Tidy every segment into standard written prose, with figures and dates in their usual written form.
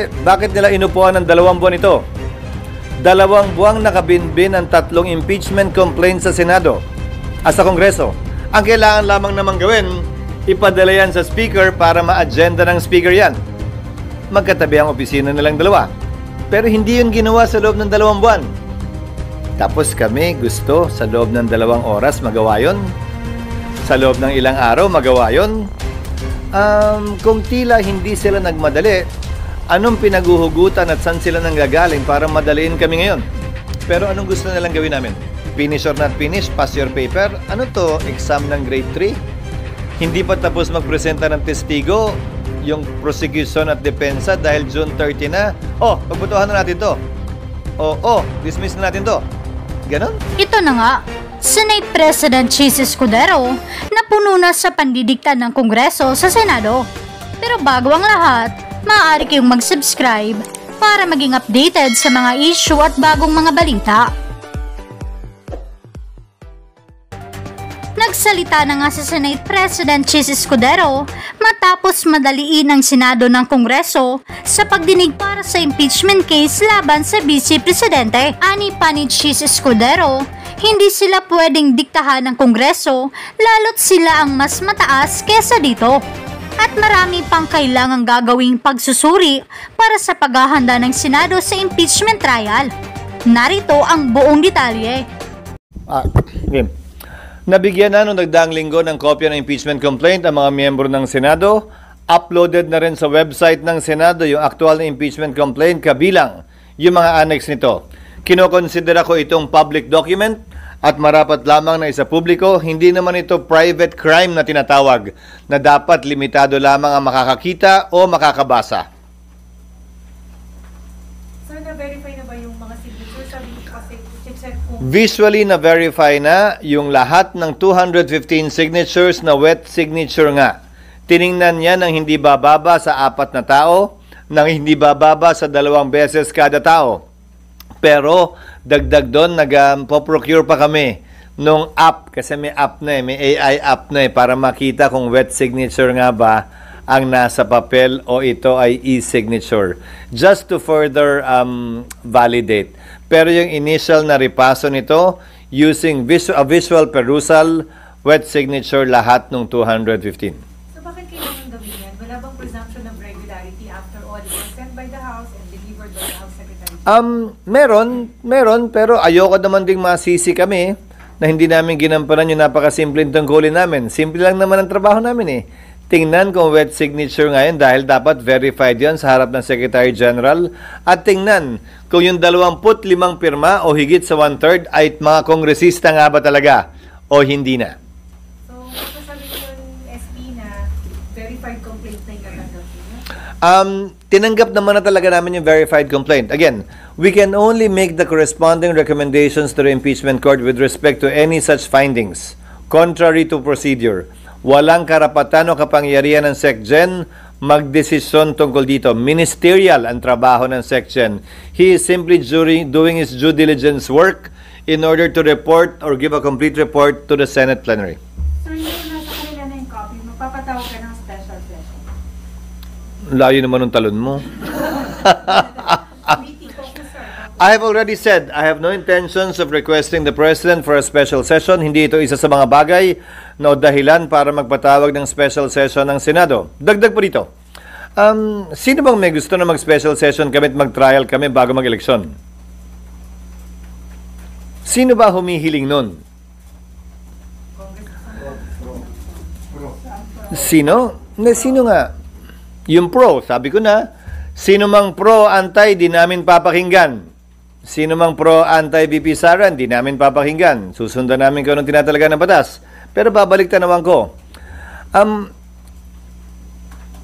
Bakit nila inupuan ng 2 buwan ito? 2 buwang nakabinbin ang 3 impeachment complaints sa Senado at sa Kongreso. Ang kailangan lamang naman gawin, ipadala yan sa Speaker para ma-agenda ng Speaker yan. Magkatabi ang opisina nilang dalawa. Pero hindi yun ginawa sa loob ng 2 buwan. Tapos kami gusto sa loob ng 2 oras magawa yun. Sa loob ng ilang araw magawa yun. Kung tila hindi sila nagmadali, anong pinaguhugutan at saan sila nanggagaling para madaliin kami ngayon? Pero anong gusto nilang gawin namin? Finish or not finish? Pass your paper? Ano to? Exam ng grade 3? Hindi pa tapos magpresenta ng testigo yung prosecution at depensa dahil June 30 na. Pagbutuhan na natin to. Dismiss na natin to. Ganon? Ito na nga, Senate President Chis Escudero na puno na sa pandidikta ng Kongreso sa Senado. Pero bago ang lahat, maaari kayong mag-subscribe para maging updated sa mga issue at bagong mga balita. Nagsalita na nga si Senate President Chis Escudero matapos madaliin ang Senado ng Kongreso sa pagdinig para sa impeachment case laban sa Vice Presidente. Ani pa ni Chis Escudero, hindi sila pwedeng diktahan ng Kongreso lalo't sila ang mas mataas kesa dito. At marami pang kailangang gagawing pagsusuri para sa paghahanda ng Senado sa impeachment trial. Narito ang buong detalye. Nabigyan na noong nagdaang linggo ng kopya ng impeachment complaint ang mga miyembro ng Senado. Uploaded na rin sa website ng Senado yung aktual na impeachment complaint kabilang yung mga annex nito. Kinokonsidera ko itong public document at marapat lamang na isa publiko. Hindi naman ito private crime na tinatawag na dapat limitado lamang ang makakakita o makakabasa. Sir, na-verify na ba yung mga signatures? Sabi ko kasi, check kung... Visually na-verify na yung lahat ng 215 signatures na wet signature nga. Tiningnan niya ng hindi bababa sa 4 na tao, ng hindi bababa sa 2 beses kada tao. Pero dagdag doon, nag-procure pa kami nung app, kasi may app na may AI app na para makita kung wet signature nga ba ang nasa papel o ito ay e-signature. Just to further validate. Pero yung initial na ripaso nito, using visual perusal, wet signature lahat ng 215. So bakit kailangan gawin yan? Wala bang presumption of regularity after all it was sent by the House and delivered by the House Secretary? Meron, pero ayoko naman ding masisi kami na hindi namin ginampanan yung napakasimpleng tungkulin namin. Simple lang naman ang trabaho namin eh. Tingnan kung wet signature ngayon dahil dapat verified yan sa harap ng Secretary General at tingnan kung yung 25 pirma o higit sa 1/3 ay mga kongresista nga ba talaga o hindi na. So, sabi ko yung SP na verified complaint na yung katanggap niyo? Tinanggap naman na talaga namin yung verified complaint. Again, we can only make the corresponding recommendations to the impeachment court with respect to any such findings, contrary to procedure. Walang karapatan o kapangyarihan ng SecGen magdesisyon tungkol dito. Ministerial ang trabaho ng SecGen. He is simply doing his due diligence work in order to report or give a complete report to the Senate plenary. Sir, yung nasa kanila na yung copy, magpapatawag ka ng special session. Layo naman ng talon mo. Meeting ko, sir. I have already said, I have no intentions of requesting the President for a special session. Hindi ito isa sa mga bagay na dahilan para magpatawag ng special session ng Senado. Dagdag po dito. Sino bang may gusto na mag-special session kami at mag-trial kami bago mag-eleksyon? Sino ba humihiling nun? Sino? Sino nga? Yung pro, sabi ko na, sino mang pro, anti, di namin papakinggan. Sino mang pro, anti-VP Sara, di namin papakinggan. Susundan namin kung anong tinatalaga ng batas. Pero babalik tanawan ko.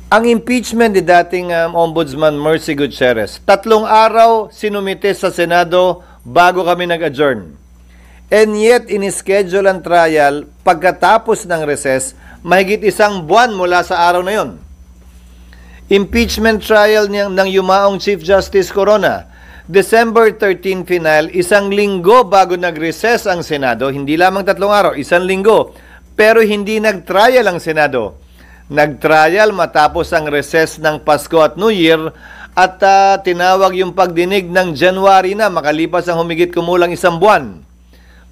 Ang impeachment ni dating Ombudsman Mercy Gutierrez, 3 araw sinumite sa Senado bago kami nag-adjourn. And yet, in-schedule ang trial pagkatapos ng recess, mahigit 1 buwan mula sa araw na yon. Impeachment trial ng yumaong Chief Justice Corona, December 13 final, 1 linggo bago nag-recess ang Senado, hindi lamang 3 araw, 1 linggo. Pero hindi nag-trial ang Senado. Nag-trial matapos ang recess ng Pasko at New Year at tinawag yung pagdinig ng January na, makalipas ang humigit kumulang 1 buwan.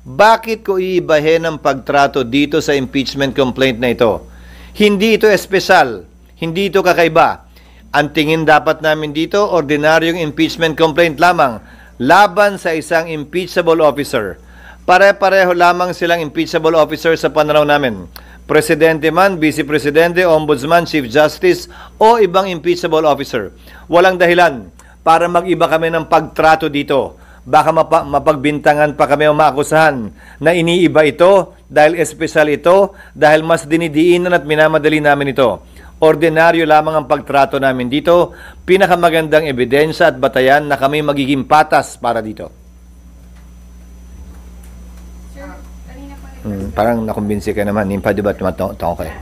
Bakit ko iibahin ang pagtrato dito sa impeachment complaint na ito? Hindi ito espesyal, hindi ito kakaiba. Ang tingin dapat namin dito, ordinaryong impeachment complaint lamang laban sa isang impeachable officer. Pare-pareho lamang silang impeachable officer sa pananaw namin. Presidente man, Vice Presidente, Ombudsman, Chief Justice o ibang impeachable officer. Walang dahilan para mag-iba kami ng pagtrato dito. Baka mapagbintangan pa kami o maakusahan na iniiba ito dahil espesyal ito, dahil mas dinidiinan at minamadali namin ito. Ordinaryo lamang ang pagtrato namin dito, pinakamagandang ebidensya at batayan na kami magiging patas para dito. Sir, kanina pa Parang nakumbinsi ka naman, hindi pa diba tumatong kayo?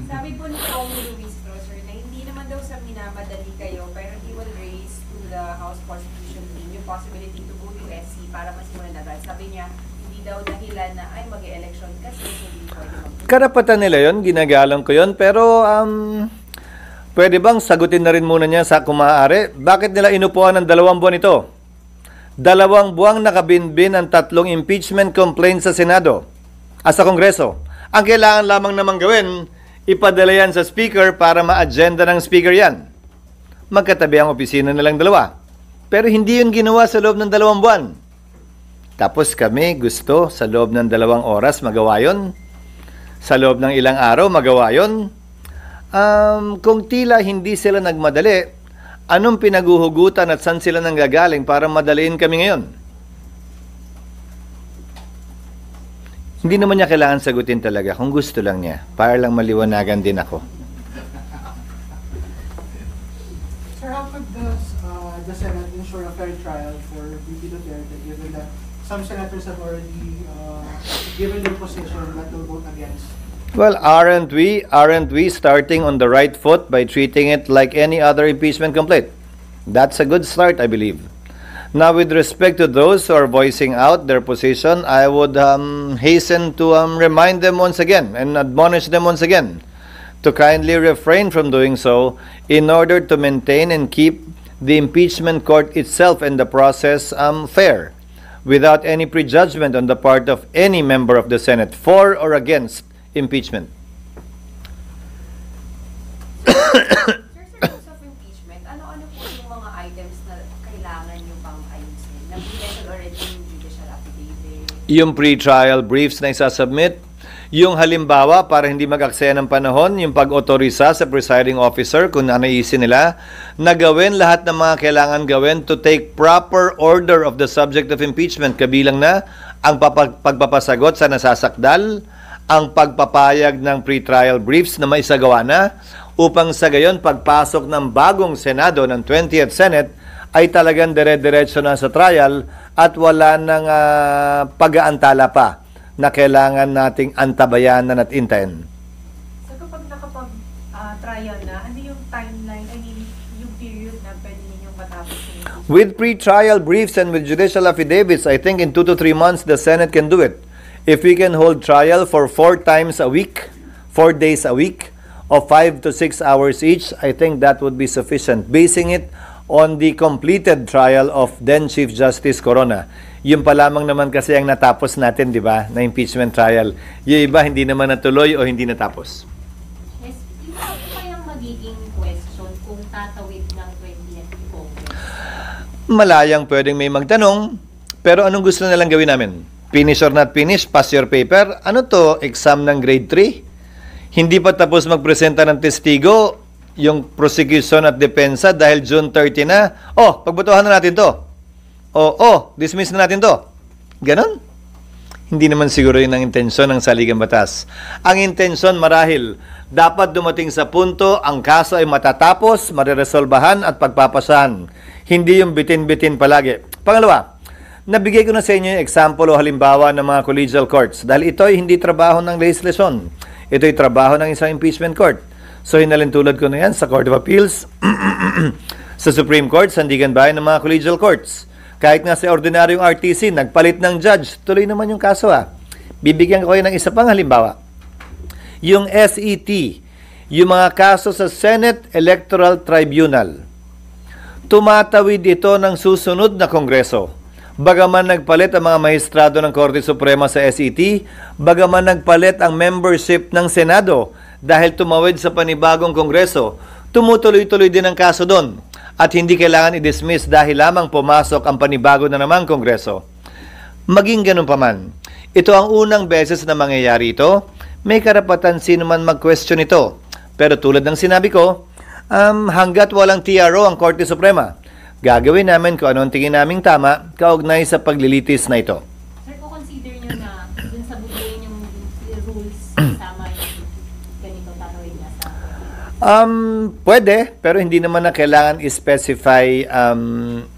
Sabi po ni Congressman Luis Crosser na hindi naman daw sa minamadali kayo, pero he will raise to the House Constitution Team yung possibility to go to SC para masimulan agad. Sabi niya, hindi daw dahilan na ay mag-election kasi hindi pwede Karapatan nila yon, ginagalang ko yon, pero pwede bang sagutin na rin muna niya sa kumaari? Bakit nila inupuan ng 2 buwan ito? 2 buwang nakabinbin ang 3 impeachment complaints sa Senado at sa Kongreso. Ang kailangan lamang namang gawin, ipadala yan sa Speaker para ma-agenda ng Speaker yan. Magkatabi ang opisina nilang 2. Pero hindi yun ginawa sa loob ng 2 buwan. Tapos kami gusto sa loob ng 2 oras magawa yun. Sa loob ng ilang araw magawa yun. Kung tila hindi sila nagmadali, anong pinaguhugutan at saan sila nanggagaling para madaliin kami ngayon? Hindi naman niya kailangan sagutin talaga kung gusto lang niya. Para lang maliwanagan din ako. Sir, how could the Senate ensure a fair trial for VP Duterte given that some senators have already given their position that they'll vote against? Well, aren't we starting on the right foot by treating it like any other impeachment complaint? That's a good start, I believe. Now, with respect to those who are voicing out their position, I would hasten to remind them once again and admonish them once again to kindly refrain from doing so in order to maintain and keep the impeachment court itself and the process fair, without any prejudgment on the part of any member of the Senate for or against impeachment. Sir, sa of impeachment, ano-ano po yung mga items na kailangan nyo pang ayusin? Nag-mention already yung judicial affidavit. Yung pre-trial briefs na isasubmit, yung halimbawa para hindi mag-aksaya ng panahon, yung pag-otorisa sa presiding officer kung anaisin nila, na gawin lahat ng mga kailangan gawin to take proper order of the subject of impeachment, kabilang na ang pagpapasagot sa nasasakdal, ang pagpapayag ng pre-trial briefs na maisagawa na, upang sa gayon pagpasok ng bagong Senado ng 20th Senate ay talagang dire-diretso na sa trial at wala nang pag-aantala pa na kailangan nating antabayanan at intayin. So kapag nakapag-trial na, ano yung timeline, I mean, yung period na pwede ninyong matapos yung With pre-trial briefs and with judicial affidavits, I think in 2 to 3 months the Senate can do it. If we can hold trial for 4 times a week, 4 days a week, of 5 to 6 hours each, I think that would be sufficient. Basing it on the completed trial of then Chief Justice Corona. Yung pa lamang naman kasi ang natapos natin, di ba, na impeachment trial. Yung iba hindi naman natuloy o hindi natapos. Yes, ano po kayang magiging question kung tatawid ng 20th Congress? Malayang pwedeng may magtanong, pero anong gusto nilang gawin namin? Finish or not finish? Pass your paper? Ano to? Exam ng grade 3? Hindi pa tapos magpresenta ng testigo yung prosecution at depensa dahil June 30 na. Oh, pagbotohan na natin to. Dismiss na natin to. Ganon? Hindi naman siguro yun ang intensyon ng saligang batas. Ang intensyon marahil, dapat dumating sa punto, ang kaso ay matatapos, mariresolbahan at pagpapasahan. Hindi yung bitin-bitin palagi. Pangalawa, nabigay ko na sa inyo yung example o halimbawa ng mga collegial courts dahil ito ay hindi trabaho ng legislasyon. Ito ay trabaho ng isang impeachment court. So, hinalintulad ko na yan sa Court of Appeals, sa Supreme Court, sandigan bayan ng mga collegial courts. Kahit nga sa ordinaryong RTC, nagpalit ng judge, tuloy naman yung kaso Bibigyan ko kayo ng isa pang halimbawa. Yung SET, yung mga kaso sa Senate Electoral Tribunal. tumatawid ito ng susunod na Kongreso. Bagaman nagpalit ang mga maestrado ng Korte Suprema sa SET, bagaman nagpalit ang membership ng Senado dahil tumawid sa panibagong Kongreso, tumutuloy-tuloy din ang kaso doon at hindi kailangan i-dismiss dahil lamang pumasok ang panibago na namang Kongreso. Maging ganun pa man, ito ang unang beses na mangyayari ito. May karapatan sino man mag-question ito. Pero tulad ng sinabi ko, hanggat walang TRO ang Korte Suprema, gagawin namin kung ano ang tingin naming tama kaugnay sa paglilitis na ito. Sir, kung consider nyo na dun sa bubuin yung rules kasama yung ganito tanawin na sa Pwede, pero hindi naman na kailangan i-specify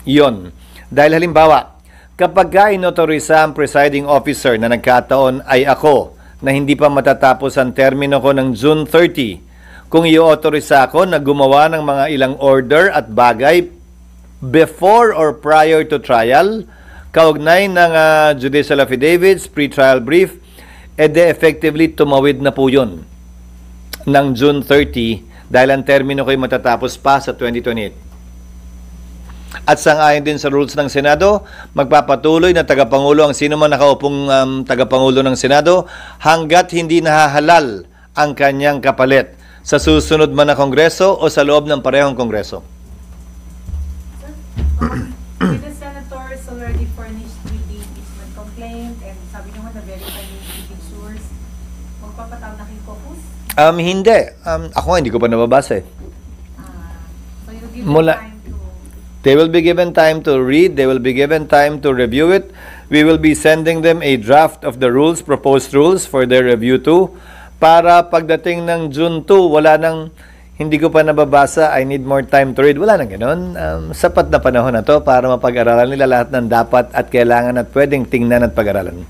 yon. Dahil halimbawa, kapag ka-inotorisa ang presiding officer na nagkataon ay ako na hindi pa matatapos ang termino ko ng June 30, kung i-autorisa ako na gumawa ng mga ilang order at bagay before or prior to trial, kaugnay ng judicial affidavits, pre-trial brief, edi effectively tumawid na po yun ng June 30 dahil ang termino ko'y matatapos pa sa 2028. At sangayon din sa rules ng Senado, magpapatuloy na tagapangulo ang sino man nakaupong tagapangulo ng Senado hanggat hindi nahahalal ang kanyang kapalit sa susunod man na Kongreso o sa loob ng parehong Kongreso. With the senators already furnished with the impeachment complaint and sabi nyo nga na-verify yung leading source, magpapataw na kay caucus? Hindi. Ako nga, hindi ko pa nababasa eh. So you'll give Mula- time to... They will be given time to read. They will be given time to review it. We will be sending them a draft of the rules, proposed rules for their review too. Para pagdating ng June 2, wala nang hindi ko pa nababasa, I need more time to read. Wala nang ganun. Sapat na panahon na to para mapag-aralan nila lahat ng dapat at kailangan at pwedeng tingnan at pag-aralan.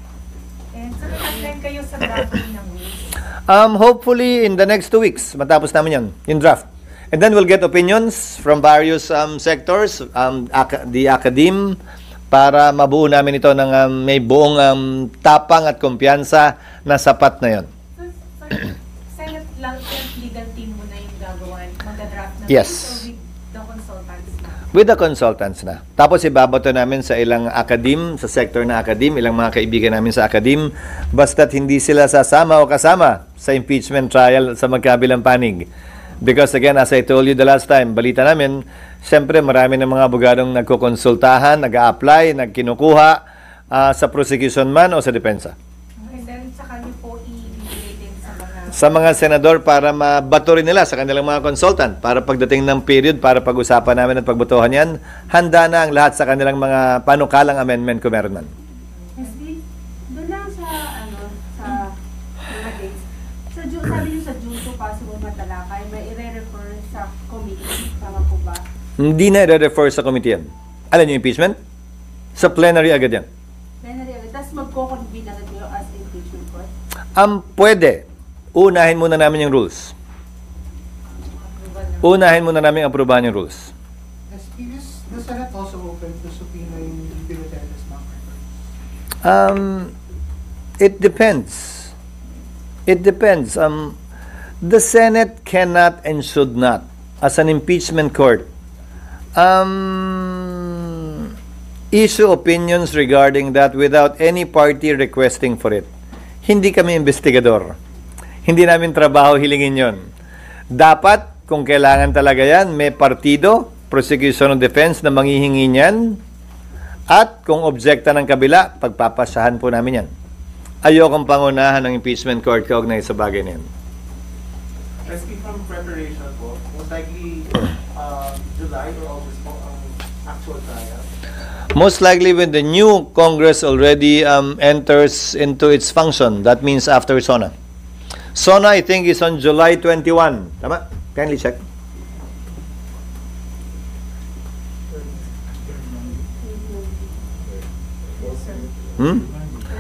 And so nag-timeline kayo sa drafting ng rules? Hopefully, in the next 2 weeks, matapos namin yan, yung draft. And then we'll get opinions from various sectors, the academe, para mabuo namin ito ng may buong tapang at kumpiyansa na sapat na yon. So Senate legal team mo na yung gagawa, mag-draft ng Yes. rules or with the consultants na? With the consultants na. Tapos ibabato namin sa ilang academe, sa sector na academe, ilang mga kaibigan namin sa academe, basta't hindi sila sasama o kasama sa impeachment trial sa magkabilang panig. Because again, as I told you the last time, balita namin, siyempre marami ng mga abogadong nagkukonsultahan, nag-a-apply, nagkinukuha sa prosecution man o sa depensa. And then saka niyo po i-relate din Sa mga senador para mabato rin nila sa kanilang mga consultant para pagdating ng period para pag-usapan namin at pagbotohan yan, handa na ang lahat sa kanilang mga panukalang amendment kung meron man. Leslie, doon lang sa, sa mga dates. Sabi niyo sa June 2 possible matalakay, may i-refer sa committee, tama po ba? Hindi na i-refer sa committee yan. Alam niyo impeachment? Sa plenary agad yan. Plenary agad. Tapos magko-convene agad niyo as impeachment court? Pwede. Unahin muna namin yung rules. Unahin muna namin ang aprobahan yung rules. Is the Senate also open to subpoena yung Duterte back? It depends. It depends. The Senate cannot and should not, as an impeachment court, issue opinions regarding that without any party requesting for it. Hindi kami investigador. Hindi namin trabaho hilingin yon. Dapat, kung kailangan talaga yan, may partido, prosecution of defense na manghihingi niyan, at kung objekta ng kabila, pagpapasahan po namin yan. Ayokong pangunahan ng impeachment court kaugnay sa bagay na yan. Asking from preparation po, most likely July or August po ang actual trial. Most likely when the new Congress already enters into its function, that means after SONA. SONA, I think, is on July 21. Tama? Kindly check.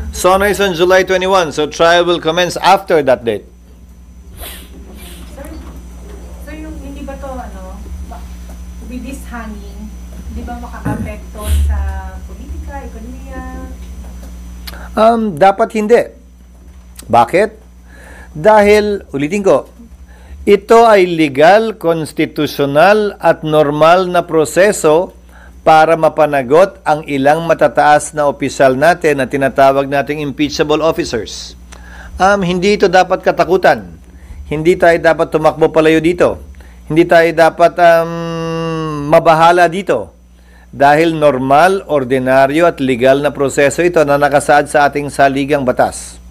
SONA is on July 21, so trial will commence after that date. So yung hindi ba to with this hanging, di ba makaka-apekto sa politika, ekonomiya? Dapat hindi. Bakit? Dahil, ulitin ko, Ito ay legal, konstitusyonal at normal na proseso para mapanagot ang ilang matataas na opisyal natin na tinatawag nating impeachable officers. Hindi ito dapat katakutan. Hindi tayo dapat tumakbo palayo dito. Hindi tayo dapat mabahala dito. Dahil normal, ordinaryo at legal na proseso ito na nakasaad sa ating saligang batas.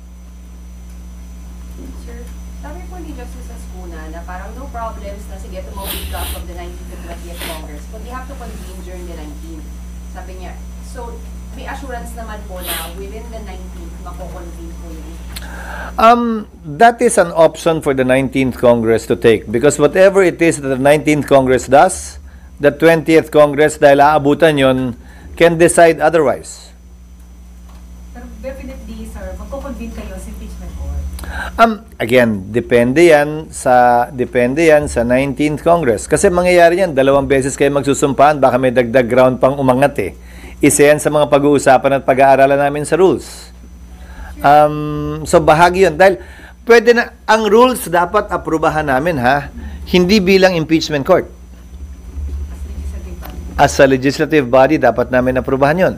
Sir, sabi po ni Justice Ascuna na parang no problems na sige tumawag draft of the 19th and 20th Congress, but they have to convene during the 19th. Sabi niya, so may assurance naman po na within the 19th mako-convene po yun. That is an option for the 19th Congress to take because whatever it is that the 19th Congress does, the 20th Congress, dahil aabutan yon, can decide otherwise. Pero definitely, sir, magko-convene kayo sa impeachment court. Again, depende yan sa 19th Congress. Kasi mangyayari yan, 2 beses kayo magsusumpaan, baka may dagdag ground pang umangat eh. Isa yan sa mga pag-uusapan at pag-aaralan namin sa rules. So bahagi yun. Dahil pwede na, ang rules dapat aprubahan namin ha, hindi bilang impeachment court. As a legislative body, dapat namin aprubahan yun.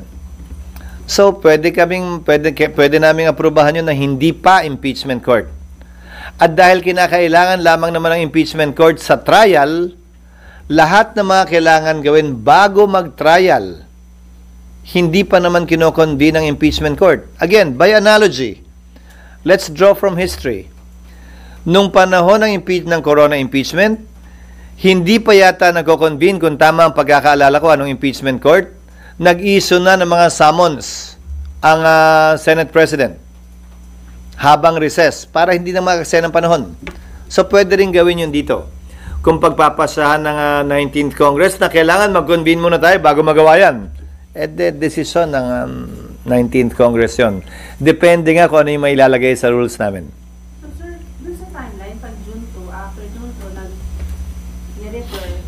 So, pwede namin aprubahan yun na hindi pa impeachment court. At dahil kinakailangan lamang naman ng impeachment court sa trial, lahat ng mga kailangan gawin bago mag-trial, hindi pa naman kinoconvene ng impeachment court. Again, by analogy, let's draw from history. Nung panahon ng corona impeachment, hindi pa yata nagko-convene kung tama ang pagkakaalala ko anong impeachment court. Nag-issue na ng mga summons ang Senate President habang recess para hindi na makakasaya ng panahon. So pwede rin gawin yun dito. Kung pagpapasahan ng 19th Congress na kailangan mag-convene muna tayo bago magawa yan, decision ng 19th Congress yun. Depende nga kung ano yung mailalagay sa rules namin. So sir, dun sa timeline, pag June 2, after June 2, nag-refer,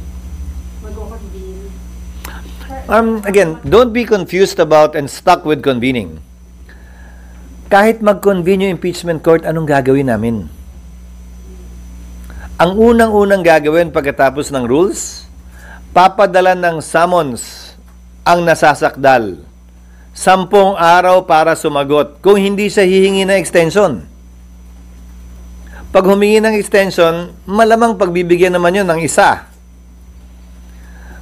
mag-convene. Again, don't be confused about and stuck with convening. Kahit mag-convene yung impeachment court, anong gagawin namin? Ang unang-unang gagawin pagkatapos ng rules, papadala ng summons ang nasasakdal. 10 araw para sumagot kung hindi siya hihingi ng extension. Pag humingi ng extension, malamang pagbibigyan naman yun ng isa.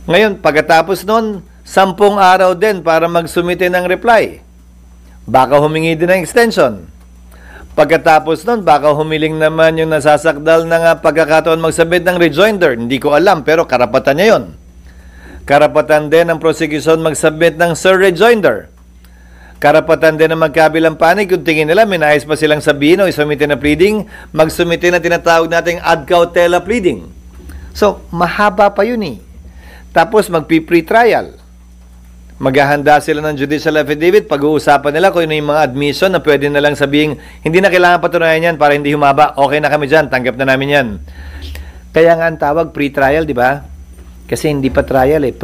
Ngayon, pagkatapos nun, 10 araw din para magsumite ng reply. Baka humingi din ng extension. Pagkatapos nun, baka humiling naman yung nasasakdal na pagkakataon magsabit ng rejoinder. Hindi ko alam, pero karapatan niya yun. Karapatan din ng prosecution magsabit ng rejoinder. Karapatan din ng magkabilang panig kung tingin nila may nais pa silang sabihin o isumite na pleading, magsumite na tinatawag nating ad cautela pleading. So, mahaba pa yun eh. Tapos magpi-pre-trial. Maghahanda sila ng judicial affidavit, pag-uusapan nila kung ano yung mga admission na pwede na lang sabihin, hindi na kailangan patunayan yan para hindi humaba. Okay na kami dyan, tanggap na namin yan. Kaya nga ang tawag pre-trial, di ba? Kasi hindi pa trial eh,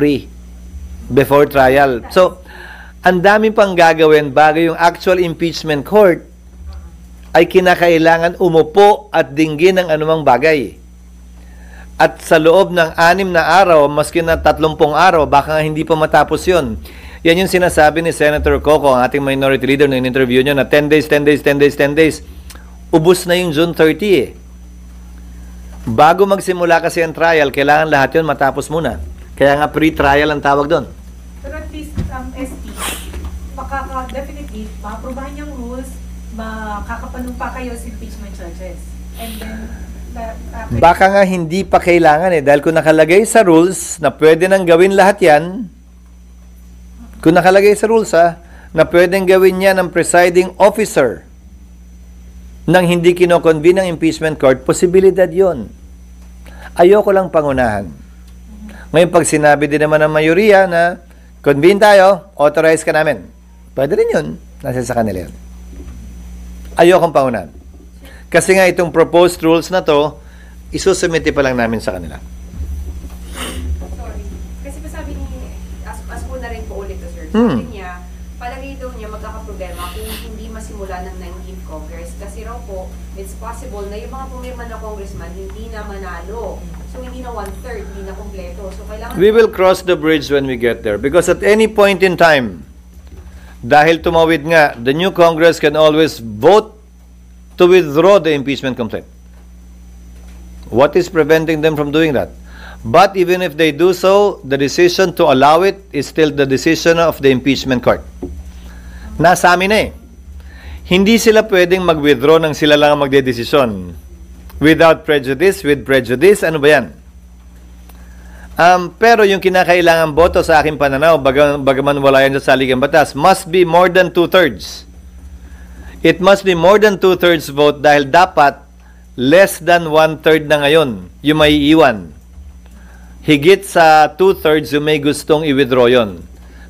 before trial. So, ang dami pang gagawin bago yung actual impeachment court ay kinakailangan umupo at dinggin ng anumang bagay. At sa loob ng 6 na araw, maski na 30 araw, baka hindi pa matapos yun. Yan yung sinasabi ni Senator Coco, ang ating minority leader, nung in-interview niya na 10 days. Ubus na yung June 30 eh. Bago magsimula kasi ang trial, kailangan lahat yun matapos muna. Kaya nga pre-trial ang tawag doon. Pero at least, SP, definitely, maaprubahan yung rules, makakapanumpa kayo sa impeachment charges. And then, baka nga hindi pa kailangan eh. Dahil kung nakalagay sa rules na pwede nang gawin lahat yan, kung nakalagay sa rules na pwedeng gawin yan ng presiding officer nang hindi kinoconvene ng impeachment court, posibilidad yon. Ayoko lang pangunahan. Ngayon, pag sinabi din naman ng mayoriya na convene tayo, authorize ka namin. Pwede rin yun. Nasa sa kanila yun. Ayokong pangunahan. Kasi nga itong proposed rules na to, isusumite pa lang namin sa kanila. Sorry. Kasi pa sabi ni, as po na rin po ulit to sir, sabi niya, palagay daw niya magkakaproblema kung hindi masimula ng 19th Congress. Kasi raw po, it's possible na yung mga pumirma na congressman hindi na manalo. So hindi na 1/3, hindi na kompleto. So kailangan... We will cross the bridge when we get there because at any point in time, dahil tumawid nga, the new Congress can always vote to withdraw the impeachment complaint. What is preventing them from doing that? But even if they do so, the decision to allow it is still the decision of the impeachment court. Nasa amin na eh. Hindi sila pwedeng mag-withdraw nang sila lang ang magdedesisyon. Without prejudice, with prejudice, ano ba yan? Pero yung kinakailangan boto sa aking pananaw, bagaman wala yan sa saligang batas, must be more than 2/3. It must be more than 2/3 vote dahil dapat less than 1/3 na ngayon yung may iwan. Higit sa 2/3 yung may gustong i-withdraw yon.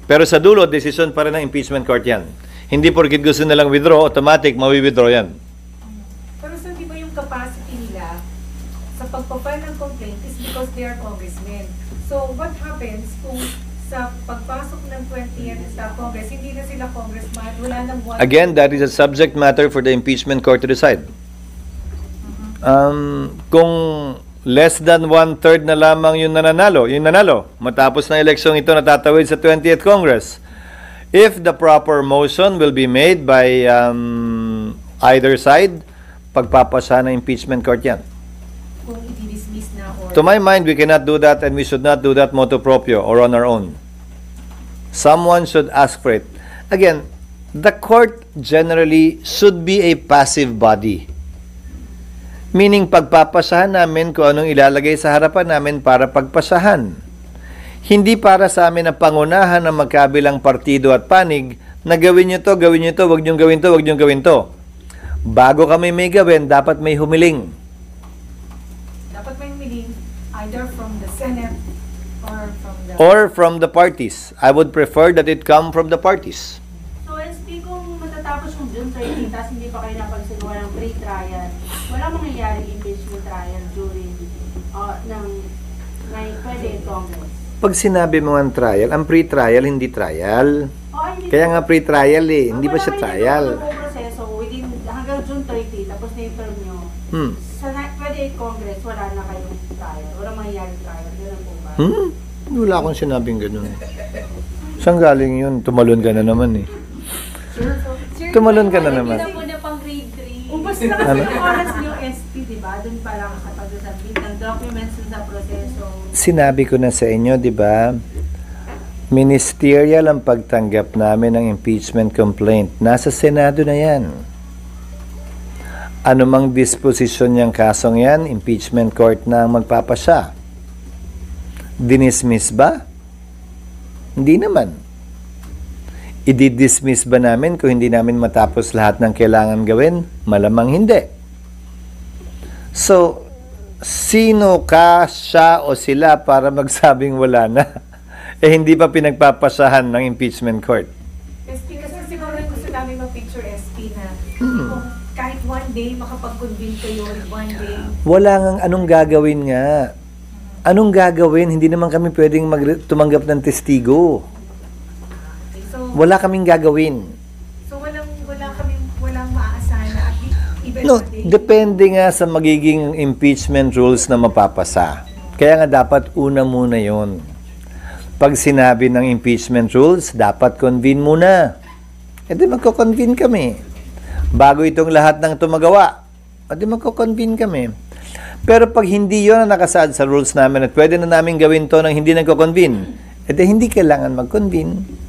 Pero sa dulo, decision pa rin ng impeachment court yan. Hindi porkit gusto nilang withdraw, automatic mawi-withdraw yan. Pero sir, di ba yung capacity nila sa pagpapile ng complaint is because they are congressmen. So what happens kung sa pagpasok ng 20th Congress, hindi na sila congressman, wala nang one... Again, that is a subject matter for the impeachment court to decide. Kung less than 1/3 na lamang yung nanalo, matapos na eleksyong ito natatawid sa 20th Congress, if the proper motion will be made by either side, pagpapasa ng impeachment court yan. Kung i-dismiss na or... To my mind, we cannot do that and we should not do that motu proprio or on our own. Someone should ask for it. Again, the court generally should be a passive body. Meaning, pagpapasahan namin kung anong ilalagay sa harapan namin para pagpasahan. Hindi para sa amin na pangunahan ng magkabilang partido at panig na gawin nyo to, wag nyo gawin to, wag nyo gawin to. Bago kami may gawin, dapat may humiling. Dapat may humiling either from the Senate or from the parties. I would prefer that it come from the parties. So, SP, kung matatapos yung June 13, tapos hindi pa kayo napagsunuan ng pre-trial, wala mangyayaring impeachment trial during pwede Congress. Pag sinabi mo ang trial, ang pre-trial, hindi trial. Kaya nga pre-trial eh, hindi pa siya trial. Wala proseso within hanggang June 30, tapos na yung term nyo. Sa pwede Congress, wala na kayong trial. Wala mangyayaring trial. Ganun po ba? Wala akong sinabing ganun. Saan galing yun? Tumalon ka na naman eh. Tumalon ka na naman. Hindi na po na pang grade 3. Ubus na kasi yung oras niyo SP, di ba? Doon pa lang sa pag-submit ng documents sa proseso. Sinabi ko na sa inyo, di ba? Ministerial ang pagtanggap namin ng impeachment complaint. Nasa Senado na yan. Ano mang disposisyon niyang kasong yan, impeachment court na ang magpapasya. Dinismiss ba? Hindi naman. I-dismiss ba namin kung hindi namin matapos lahat ng kailangan gawin? Malamang hindi. So, sino ka, siya o sila para magsabing wala na? Hindi pa pinagpapasahan ng impeachment court. SP, kasi siguro rin gusto namin mag-picture SP na kung kahit one day makapag-convince kayo in one day. Wala ngang anong gagawin nga. Anong gagawin? Hindi naman kami pwedeng tumanggap ng testigo. Wala kaming gagawin. So walang maaasahan na at least even No, a day. depende nga sa magiging impeachment rules na mapapasa. Kaya nga dapat una muna yon. Pag sinabi ng impeachment rules, dapat convene muna. E di magko-convene kami. Bago itong lahat ng tumagawa, e di magko-convene kami. Pero pag hindi yon ang nakasaad sa rules namin at pwede na namin gawin to nang hindi nagko-convene, e di hindi kailangan mag-convene.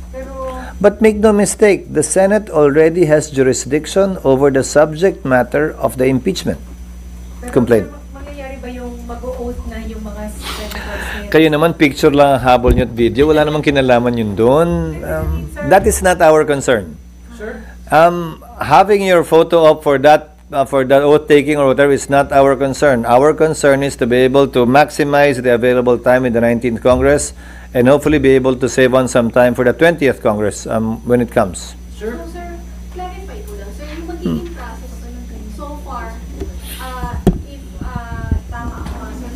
But make no mistake, the Senate already has jurisdiction over the subject matter of the impeachment complaint. Mangyayari ba yung mag-o-oath na yung mga senators? Kayo naman, picture lang ang habol nyo at video. Wala namang kinalaman yun doon. That is not our concern. Sure. Having your photo up for that oath-taking or whatever is not our concern. Our concern is to be able to maximize the available time in the 19th Congress and hopefully be able to save on some time for the 20th Congress when it comes. Sure. So, sir, clarify ko lang. Sir, yung magiging process so far, if tama ako, sir,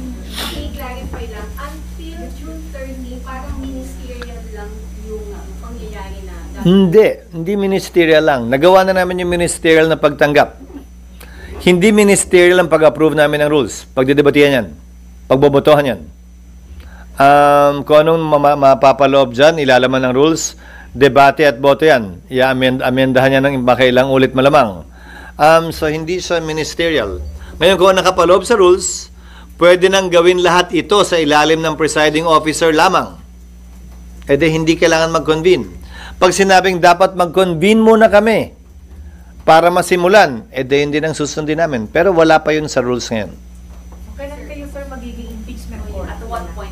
i-clarify lang, until June 30, parang ministerial lang yung pangyayari na Hindi ministerial lang. Nagawa na namin yung ministerial na pagtanggap. Hindi ministerial ang pag-approve namin ng rules. Pagdidebatihan yan. Pagbobotohan yan. Kung anong mapapaloob dyan, ilalaman ng rules, debate at boto yan. I-amendahan yan ng makailang ulit malamang. So, hindi siya ministerial. Ngayon, kung nakapaloob sa rules, pwede nang gawin lahat ito sa ilalim ng presiding officer lamang. E di, hindi kailangan mag-convene. Pag sinabing dapat mag-convene muna kami para masimulan, e di, hindi nang susundin namin. Pero wala pa yun sa rules ngayon. Kailan kayo, sir, magiging impeachment court? At what point?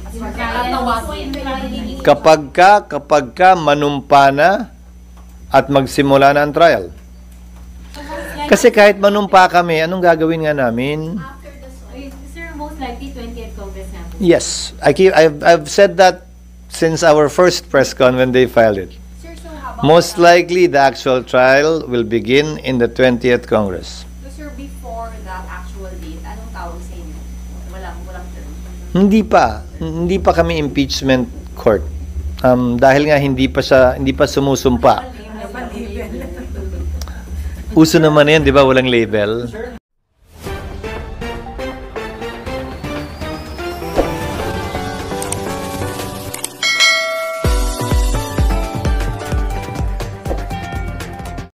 Kapag ka manumpa na at magsimula na ang trial. Kasi kahit manumpa kami, anong gagawin nga namin? after the sir, most likely 20th Congress na po. Yes, I've said that since our first press con when they filed it. Sir, so how about Most likely, the actual trial will begin in the 20th Congress. So, sir, before that actual date, anong tawag sa inyo? Walang term. Hindi pa kami impeachment court. Dahil nga hindi pa sumusumpa. Uso naman yan, di ba? Walang label. Sir,